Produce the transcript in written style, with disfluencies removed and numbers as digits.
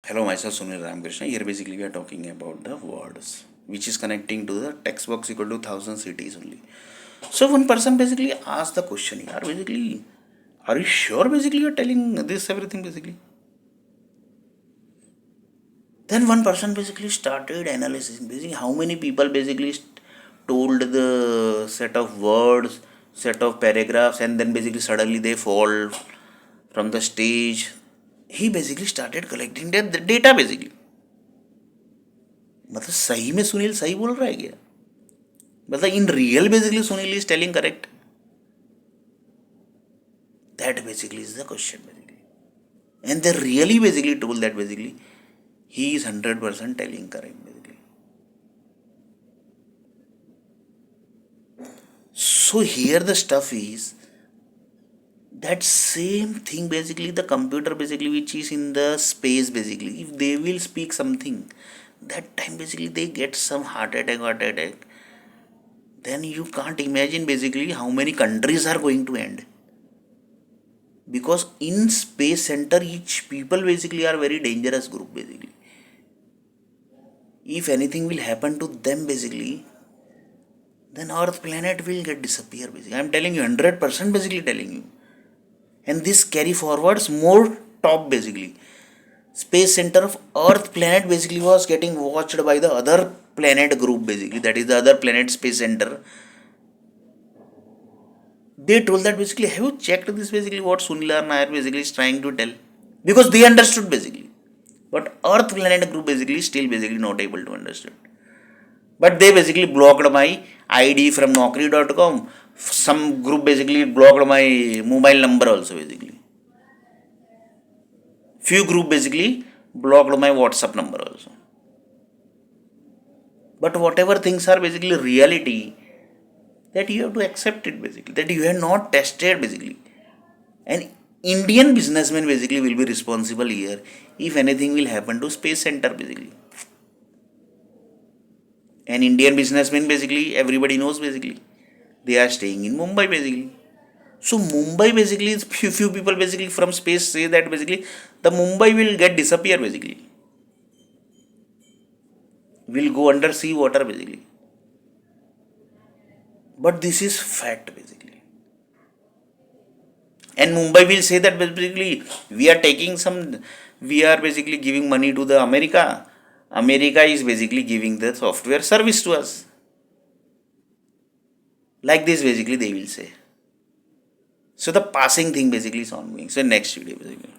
Hello, myself Sunil Ramakrishna. Here basically we are talking about the words which is connecting to the text box equal to thousand cities only. So one person basically asked the question here basically, are you sure basically you're telling this everything basically? Then one person basically started analyzing basically how many people basically told the set of words, set of paragraphs, and then basically suddenly they fall from the stage. He basically started collecting the data basically. मतलब सही में सुनील सही बोल रहा है क्या? मतलब in real basically Sunil is telling correct. That basically is the question basically. And they really basically told that basically he is 100% telling correct basically. So here the stuff is that same thing basically the computer basically which is in the space basically if they will speak something that time basically they get some heart attack, then you can't imagine basically how many countries are going to end. Because in space center each people basically are very dangerous group basically. If anything will happen to them basically, then our planet will get disappear basically. I'm telling you 100% basically telling you. And this carry forwards more top basically. Space center of Earth planet basically was getting watched by the other planet group basically, that is the other planet space center. They told that basically, have you checked this basically what Sunil Nair basically is trying to tell? Because they understood basically. But Earth planet group basically still basically not able to understand. But they basically blocked my ID from Naukri.com. Some group basically blocked my mobile number also basically. Few group basically blocked my WhatsApp number also. But whatever things are basically reality, that you have to accept it basically. That you have not tested basically. And Indian businessmen basically will be responsible here if anything will happen to space center basically. And Indian businessmen basically everybody knows basically. They are staying in Mumbai basically. So Mumbai basically is few people basically from space say that basically the Mumbai will get disappear basically. Will go under sea water basically. But this is fact basically. And Mumbai will say that basically we are basically giving money to the America. America is basically giving the software service to us. Like this basically they will say. So the passing thing basically is ongoing. So next video basically.